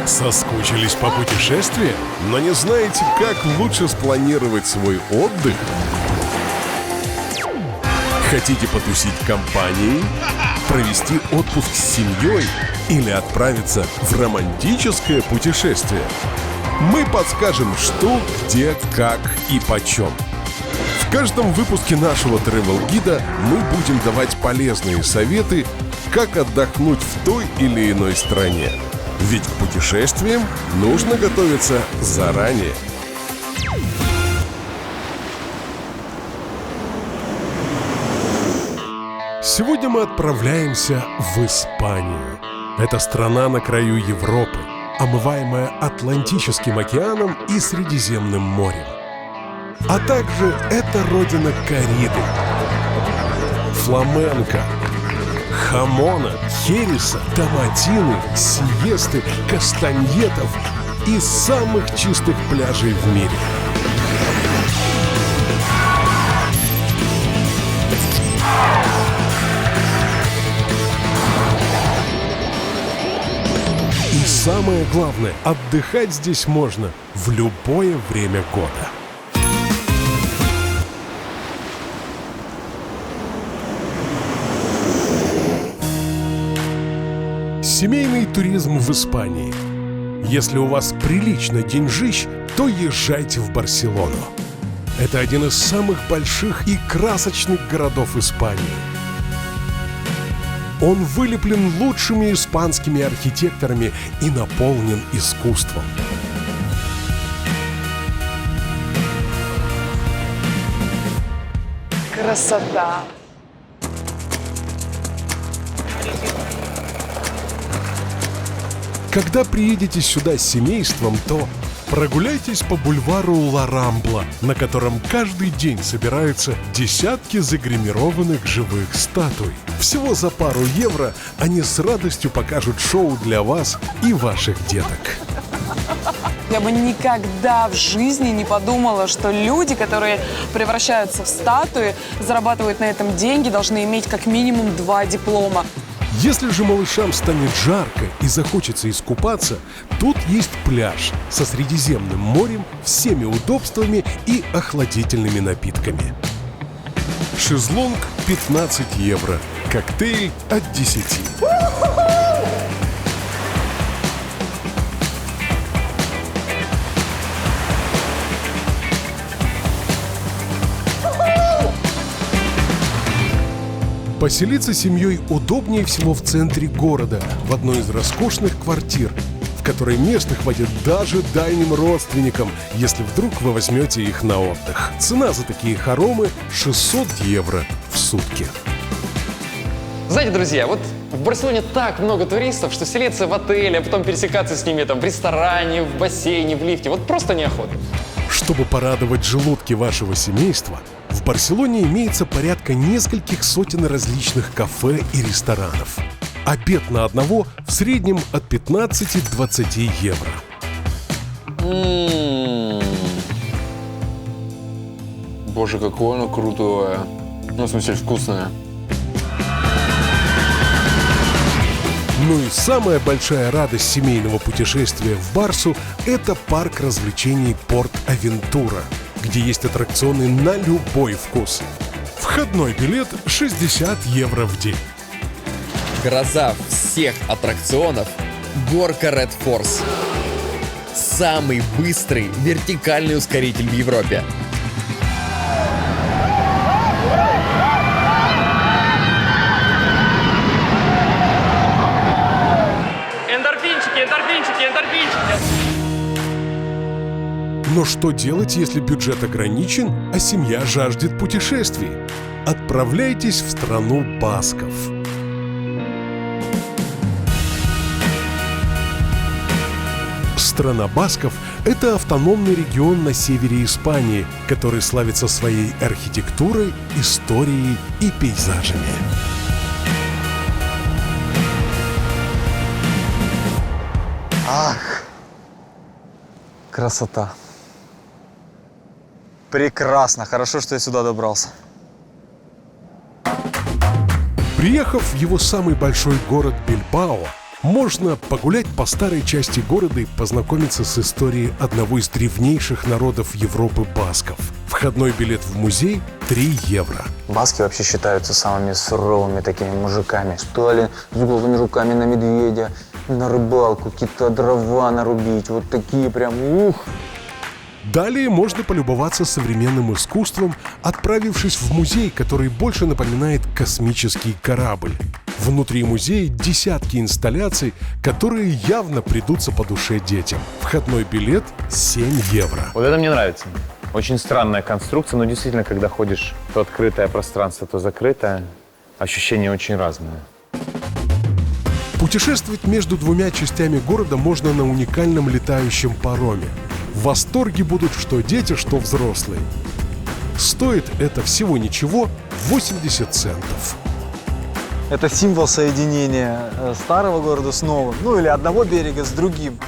Соскучились по путешествиям, но не знаете, как лучше спланировать свой отдых? Хотите потусить компанией? Провести отпуск с семьей? Или отправиться в романтическое путешествие? Мы подскажем, что, где, как и почем. В каждом выпуске нашего travel-гида мы будем давать полезные советы, как отдохнуть в той или иной стране. Ведь к путешествиям нужно готовиться заранее. Сегодня мы отправляемся в Испанию. Это страна на краю Европы, омываемая Атлантическим океаном и Средиземным морем. А также это родина корриды, фламенко, хамона, хереса, томатины, сиесты, кастаньетов и самых чистых пляжей в мире. И самое главное, отдыхать здесь можно в любое время года. Семейный туризм в Испании. Если у вас прилично деньжищ, то езжайте в Барселону. Это один из самых больших и красочных городов Испании. Он вылеплен лучшими испанскими архитекторами и наполнен искусством. Красота! Когда приедете сюда с семейством, то прогуляйтесь по бульвару Ла Рамбла, на котором каждый день собираются десятки загримированных живых статуй. Всего за пару евро они с радостью покажут шоу для вас и ваших деток. Я бы никогда в жизни не подумала, что люди, которые превращаются в статуи, зарабатывают на этом деньги, должны иметь как минимум 2 диплома. Если же малышам станет жарко и захочется искупаться, тут есть пляж со Средиземным морем, всеми удобствами и охладительными напитками. Шезлонг 15 евро, коктейль от 10. Поселиться семьей удобнее всего в центре города, в одной из роскошных квартир, в которой места хватит даже дальним родственникам, если вдруг вы возьмете их на отдых. Цена за такие хоромы 600 евро в сутки. Знаете, друзья, вот в Барселоне так много туристов, что селиться в отеле, а потом пересекаться с ними там в ресторане, в бассейне, в лифте, вот просто неохота. Чтобы порадовать желудки вашего семейства, в Барселоне имеется порядка нескольких сотен различных кафе и ресторанов. Обед на одного в среднем от 15-20 евро. Боже, какое оно крутое. Ну, в смысле, вкусное. Ну и самая большая радость семейного путешествия в Барсу – это парк развлечений Порт-Авентура, где есть аттракционы на любой вкус. Входной билет 60 евро в день. Гроза всех аттракционов – горка Red Force. Самый быстрый вертикальный ускоритель в Европе. Но что делать, если бюджет ограничен, а семья жаждет путешествий? Отправляйтесь в страну басков. Страна басков – это автономный регион на севере Испании, который славится своей архитектурой, историей и пейзажами. Ах, красота. Прекрасно, хорошо, что я сюда добрался. Приехав в его самый большой город Бильбао, Можно погулять по старой части города и познакомиться с историей одного из древнейших народов Европы – басков. Входной билет в музей – 3 евро. Баски вообще считаются самыми суровыми такими мужиками. Стали с голыми руками на медведя, на рыбалку, какие-то дрова нарубить. Вот такие прям ух! Далее можно полюбоваться современным искусством, отправившись в музей, который больше напоминает космический корабль. Внутри музея десятки инсталляций, которые явно придутся по душе детям. Входной билет – 7 евро. Вот это мне нравится. Очень странная конструкция, но действительно, когда ходишь, то открытое пространство, то закрытое, ощущения очень разные. Путешествовать между двумя частями города можно на уникальном летающем пароме. В восторге будут что дети, что взрослые. Стоит это всего ничего – 80 центов. Это символ соединения старого города с новым. Ну или одного берега с другим.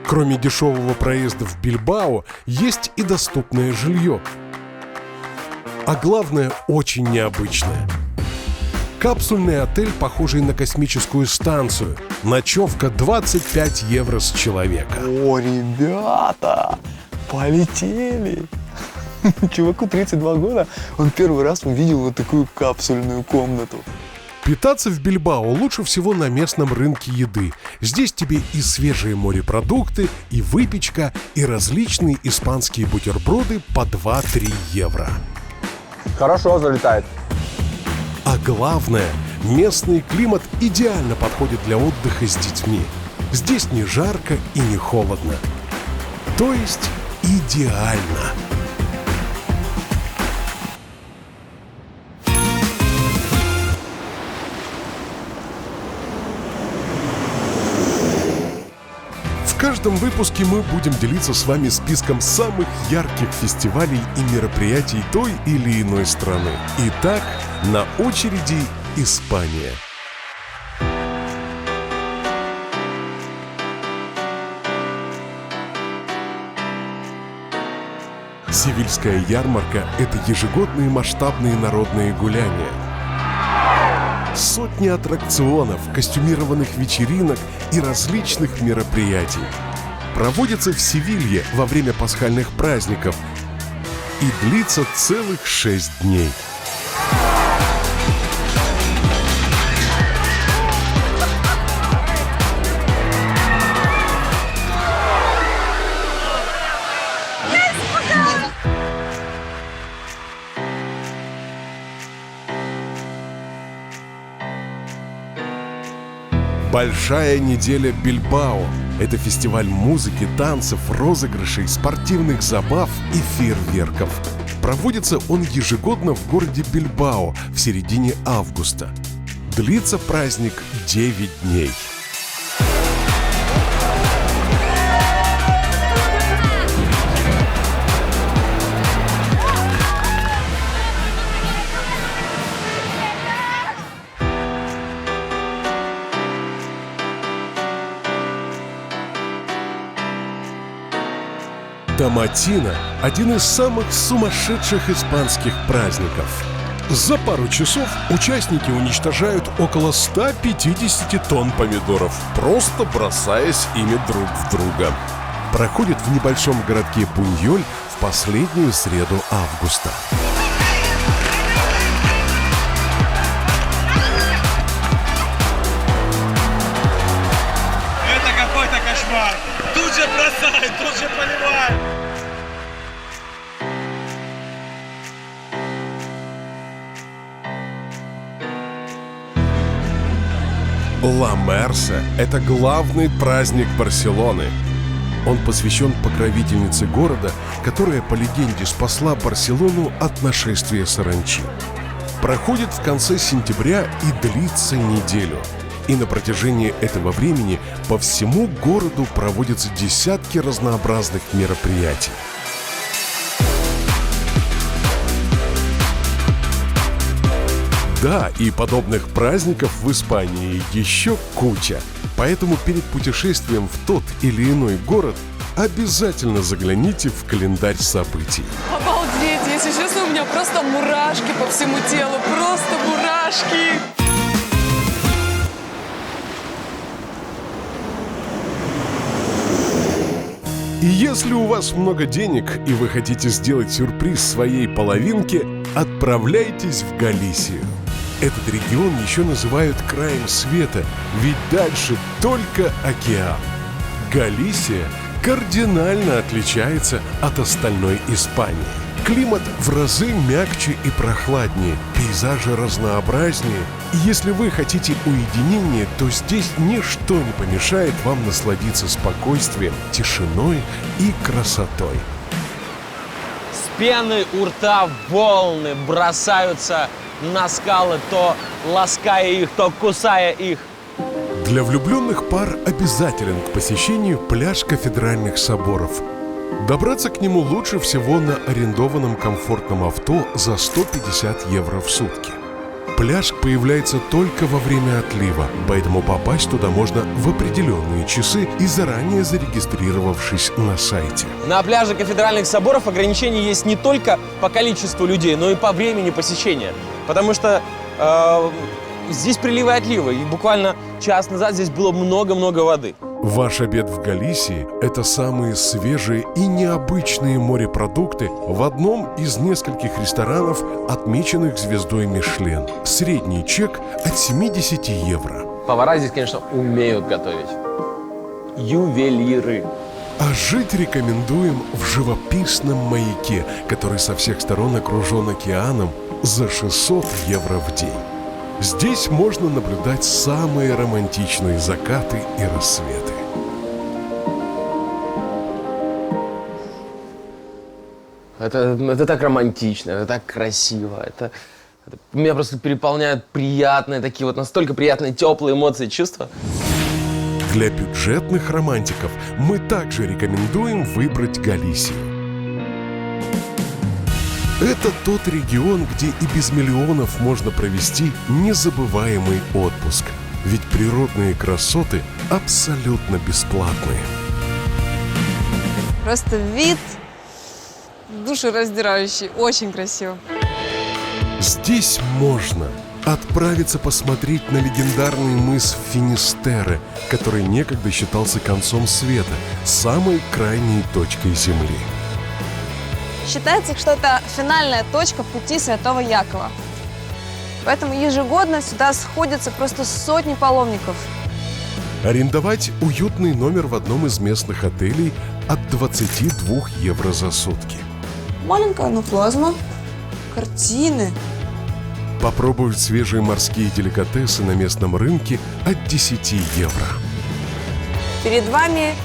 Кроме дешевого проезда в Бильбао, есть и доступное жилье. А главное, очень необычное. Капсульный отель, похожий на космическую станцию. Ночевка 25 евро с человека. О, ребята, полетели! Чуваку 32 года, он первый раз увидел вот такую капсульную комнату. Питаться в Бильбао лучше всего на местном рынке еды. Здесь тебе и свежие морепродукты, и выпечка, и различные испанские бутерброды по 2-3 евро. Хорошо залетает. А главное, местный климат идеально подходит для отдыха с детьми. Здесь не жарко и не холодно. То есть идеально. В каждом выпуске мы будем делиться с вами списком самых ярких фестивалей и мероприятий той или иной страны. Итак, на очереди Испания. Севильская ярмарка – это ежегодные масштабные народные гуляния. Сотни аттракционов, костюмированных вечеринок и различных мероприятий. Проводится в Севилье во время пасхальных праздников и длится целых 6 дней. Большая неделя Бильбао – это фестиваль музыки, танцев, розыгрышей, спортивных забав и фейерверков. Проводится он ежегодно в городе Бильбао в середине августа. Длится праздник 9 дней. Томатино – один из самых сумасшедших испанских праздников. За пару часов участники уничтожают около 150 тонн помидоров, просто бросаясь ими друг в друга. Проходит в небольшом городке Пуньоль в последнюю среду августа. Это какой-то кошмар. Тут же бросай, тут же поливай. Ла Мерса – это главный праздник Барселоны. Он посвящен покровительнице города, которая, по легенде, спасла Барселону от нашествия саранчи. Проходит в конце сентября и длится неделю. И на протяжении этого времени по всему городу проводятся десятки разнообразных мероприятий. Да, и подобных праздников в Испании еще куча. Поэтому перед путешествием в тот или иной город обязательно загляните в календарь событий. Обалдеть, если честно, у меня просто мурашки по всему телу, просто мурашки. И если у вас много денег и вы хотите сделать сюрприз своей половинке, отправляйтесь в Галисию. Этот регион еще называют краем света, ведь дальше только океан. Галисия кардинально отличается от остальной Испании. Климат в разы мягче и прохладнее, пейзажи разнообразнее. И если вы хотите уединения, то здесь ничто не помешает вам насладиться спокойствием, тишиной и красотой. С пены у рта волны бросаются на скалы, то лаская их, то кусая их. Для влюбленных пар обязателен к посещению пляж кафедральных соборов. Добраться к нему лучше всего на арендованном комфортном авто за 150 евро в сутки. Пляж появляется только во время отлива, поэтому попасть туда можно в определенные часы и заранее зарегистрировавшись на сайте. На пляже кафедральных соборов ограничения есть не только по количеству людей, но и по времени посещения. Потому что здесь приливы и отливы, и буквально час назад здесь было много-много воды. Ваш обед в Галисии – это самые свежие и необычные морепродукты в одном из нескольких ресторанов, отмеченных звездой Мишлен. Средний чек от 70 евро. Повара здесь, конечно, умеют готовить. Ювелиры. А жить рекомендуем в живописном маяке, который со всех сторон окружен океаном, за 600 евро в день. Здесь можно наблюдать самые романтичные закаты и рассветы. Это так романтично, это так красиво. Это меня просто переполняют приятные, такие вот настолько приятные, теплые эмоции, чувства. Для бюджетных романтиков мы также рекомендуем выбрать Галисию. Это тот регион, где и без миллионов можно провести незабываемый отпуск. Ведь природные красоты абсолютно бесплатные. Просто вид душераздирающий, очень красиво. Здесь можно отправиться посмотреть на легендарный мыс Финистерре, который некогда считался концом света, самой крайней точкой Земли. Считается, что это финальная точка пути Святого Якова. Поэтому ежегодно сюда сходятся просто сотни паломников. Арендовать уютный номер в одном из местных отелей от 22 евро за сутки. Маленькая, но плазма. Картины. Попробовать свежие морские деликатесы на местном рынке от 10 евро. Перед вами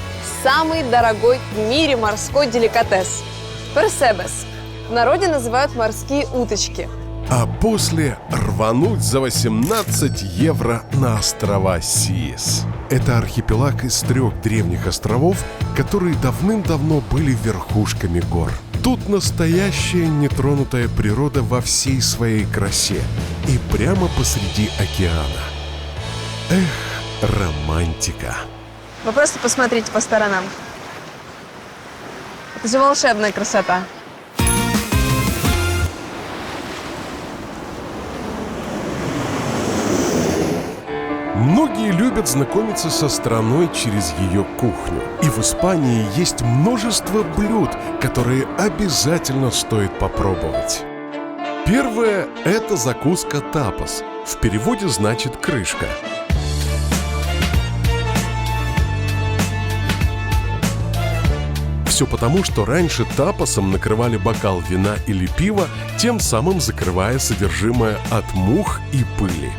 самый дорогой в мире морской деликатес – персебес. В народе называют морские уточки. А после рвануть за 18 евро на острова Сиес. Это архипелаг из 3 древних островов, которые давным-давно были верхушками гор. Тут настоящая нетронутая природа во всей своей красе и прямо посреди океана. Эх, романтика. Вы просто посмотрите по сторонам. Это же волшебная красота. Многие любят знакомиться со страной через ее кухню. И в Испании есть множество блюд, которые обязательно стоит попробовать. Первое – это закуска тапас. В переводе значит «крышка». Все потому, что раньше тапасом накрывали бокал вина или пива, тем самым закрывая содержимое от мух и пыли.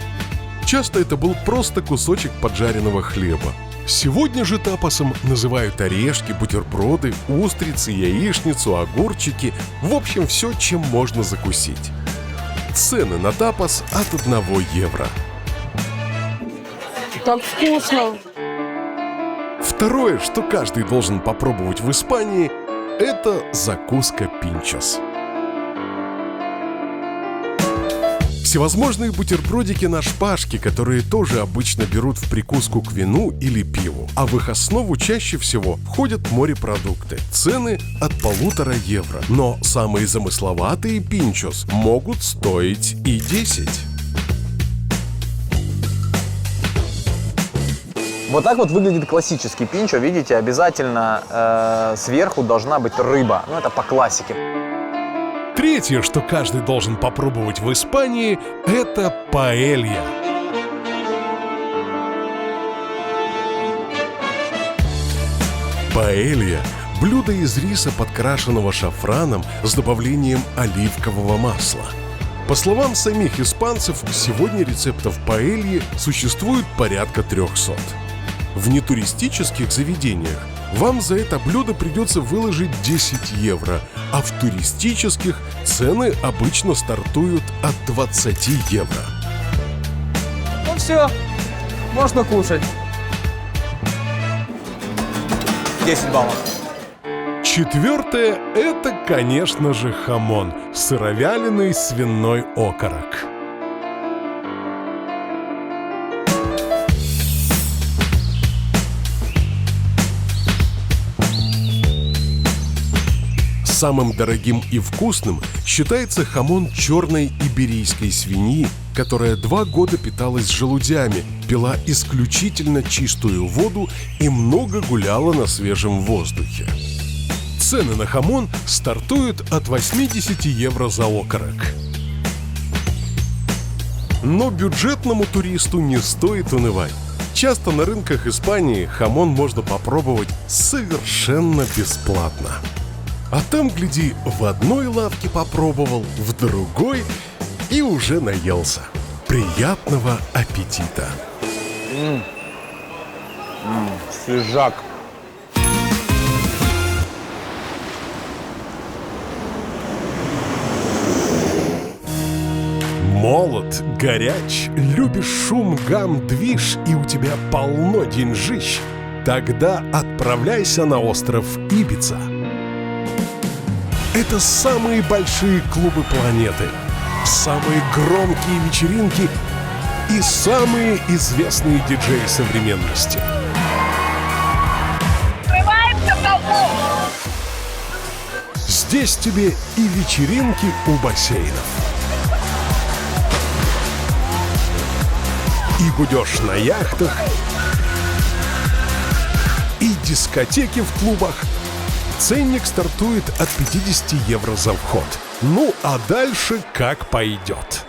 Часто это был просто кусочек поджаренного хлеба. Сегодня же тапасом называют орешки, бутерброды, устрицы, яичницу, огурчики. В общем, все, чем можно закусить. Цены на тапас от 1 евро. Так вкусно! Второе, что каждый должен попробовать в Испании, это закуска пинчос. Всевозможные бутербродики на шпажке, которые тоже обычно берут в прикуску к вину или пиву. А в их основу чаще всего входят морепродукты. Цены от 1,5 евро. Но самые замысловатые пинчос могут стоить и 10. Вот так вот выглядит классический пинчо. Видите, обязательно сверху должна быть рыба. Ну, это по классике. Третье, что каждый должен попробовать в Испании, это паэлья. Паэлья – блюдо из риса, подкрашенного шафраном с добавлением оливкового масла. По словам самих испанцев, сегодня рецептов паэльи существует порядка 300. В нетуристических заведениях вам за это блюдо придется выложить 10 евро, а в туристических цены обычно стартуют от 20 евро. Ну все, можно кушать. 10 баллов. Четвертое – это, конечно же, хамон – сыровяленый свиной окорок. Самым дорогим и вкусным считается хамон черной иберийской свиньи, которая 2 года питалась желудями, пила исключительно чистую воду и много гуляла на свежем воздухе. Цены на хамон стартуют от 80 евро за окорок. Но бюджетному туристу не стоит унывать. Часто на рынках Испании хамон можно попробовать совершенно бесплатно. А там, гляди, в одной лавке попробовал, в другой и уже наелся. Приятного аппетита! Свежак. Молод, горяч, любишь шум, гам, движ, и у тебя полно деньжищ. Тогда отправляйся на остров Ибица. Это самые большие клубы планеты, самые громкие вечеринки и самые известные диджеи современности. Здесь тебе и вечеринки у бассейнов, и гудешь на яхтах, и дискотеки в клубах. Ценник стартует от 50 евро за вход. Ну, а дальше как пойдет.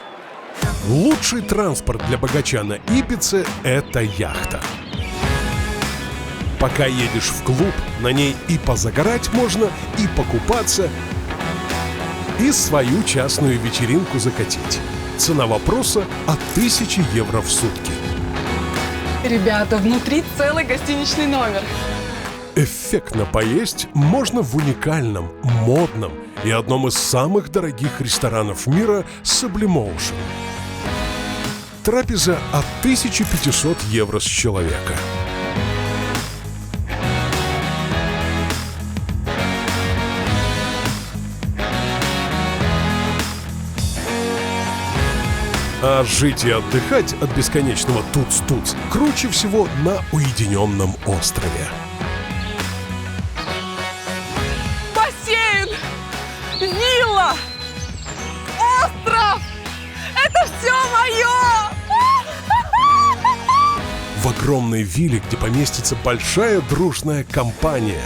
Лучший транспорт для богача на Ибице – это яхта. Пока едешь в клуб, на ней и позагорать можно, и покупаться, и свою частную вечеринку закатить. Цена вопроса от 1000 евро в сутки. Ребята, внутри целый гостиничный номер. Эффектно поесть можно в уникальном, модном и одном из самых дорогих ресторанов мира Sublimotion. Трапеза от 1500 евро с человека. А жить и отдыхать от бесконечного туц-туц круче всего на уединенном острове. Бассейн! Вилла! Остров! Это все мое! В огромной вилле, где поместится большая дружная компания.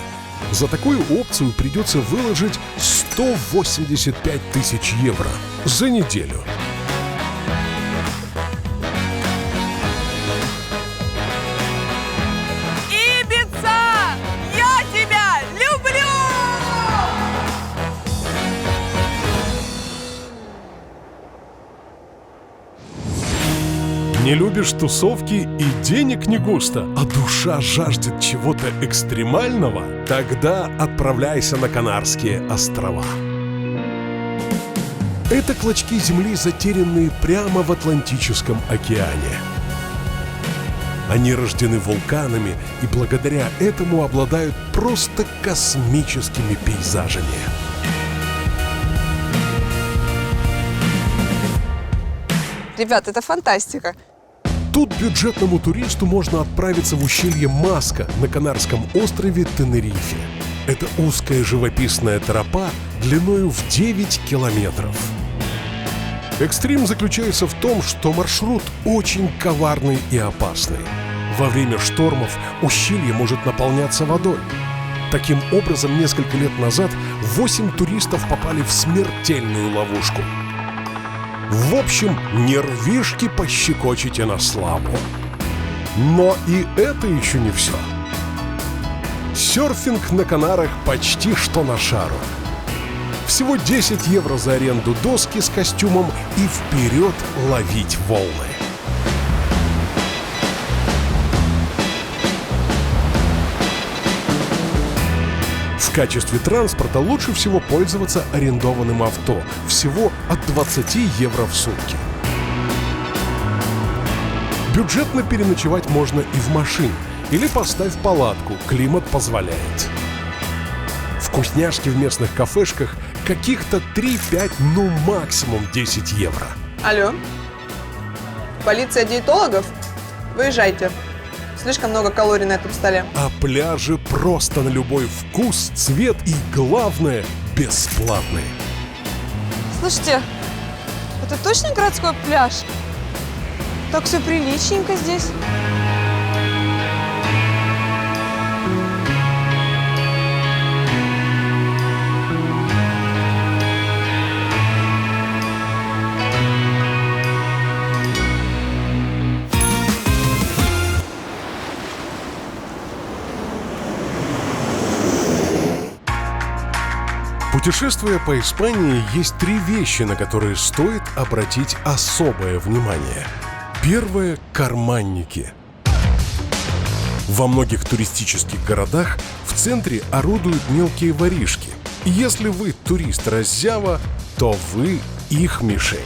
За такую опцию придется выложить 185 тысяч евро за неделю. Не любишь тусовки и денег не густо, а душа жаждет чего-то экстремального? Тогда отправляйся на Канарские острова. Это клочки земли, затерянные прямо в Атлантическом океане. Они рождены вулканами и благодаря этому обладают просто космическими пейзажами. Ребят, это фантастика. Тут бюджетному туристу можно отправиться в ущелье Маска на Канарском острове Тенерифе. Это узкая живописная тропа длиною в 9 километров. Экстрим заключается в том, что маршрут очень коварный и опасный. Во время штормов ущелье может наполняться водой. Таким образом, несколько лет назад 8 туристов попали в смертельную ловушку. В общем, нервишки пощекочете на славу. Но и это еще не все. Серфинг на Канарах почти что на шару. Всего 10 евро за аренду доски с костюмом и вперед ловить волны. В качестве транспорта лучше всего пользоваться арендованным авто. Всего от 20 евро в сутки. Бюджетно переночевать можно и в машине. Или поставь палатку, климат позволяет. Вкусняшки в местных кафешках каких-то 3-5, ну максимум 10 евро. Алло. Полиция диетологов? Выезжайте. Слишком много калорий на этом столе. А пляжи просто на любой вкус, цвет и, главное, бесплатные. Слушайте, это точно городской пляж? Так все приличненько здесь. Путешествуя по Испании, есть 3 вещи, на которые стоит обратить особое внимание. Первое – карманники. Во многих туристических городах в центре орудуют мелкие воришки. И если вы турист-раззява, то вы их мишень.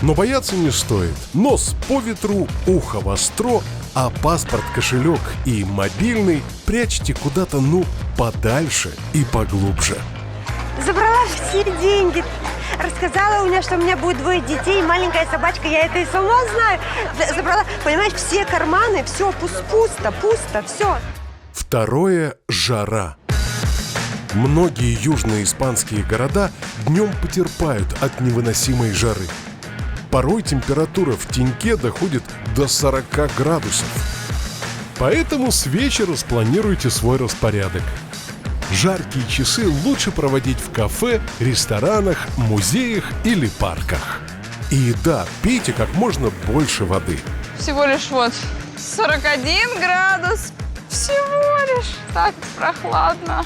Но бояться не стоит. Нос по ветру, ухо востро, а паспорт, кошелек и мобильный прячьте куда-то, подальше и поглубже. Забрала все деньги. Рассказала у меня, что у меня будет 2 детей, маленькая собачка. Я это и сама знаю. Забрала, понимаешь, все карманы, все пусто, все. Второе – жара. Многие южные испанские города днем потерпают от невыносимой жары. Порой температура в теньке доходит до 40 градусов. Поэтому с вечера спланируйте свой распорядок. Жаркие часы лучше проводить в кафе, ресторанах, музеях или парках. И да, пейте как можно больше воды. Всего лишь 41 градус. Всего лишь. Так прохладно.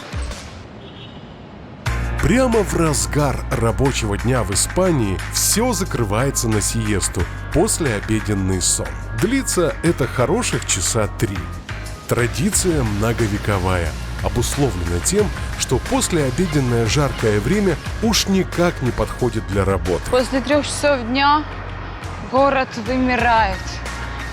Прямо в разгар рабочего дня в Испании все закрывается на сиесту, послеобеденный сон. Длится это хороших часа 3. Традиция многовековая, обусловлена тем, что послеобеденное жаркое время уж никак не подходит для работы. После 3 часов дня город вымирает.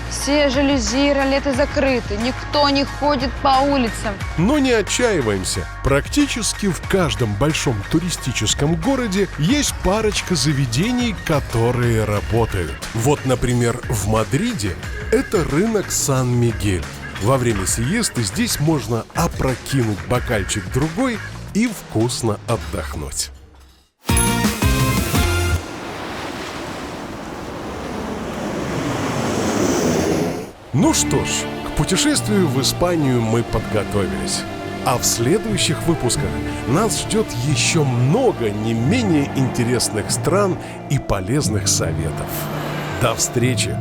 Все жалюзи и ролеты закрыты, никто не ходит по улицам. Но не отчаиваемся. Практически в каждом большом туристическом городе есть парочка заведений, которые работают. Вот, например, в Мадриде это рынок Сан-Мигель. Во время сиесты здесь можно опрокинуть бокальчик другой и вкусно отдохнуть. Ну что ж, к путешествию в Испанию мы подготовились. А в следующих выпусках нас ждет еще много не менее интересных стран и полезных советов. До встречи!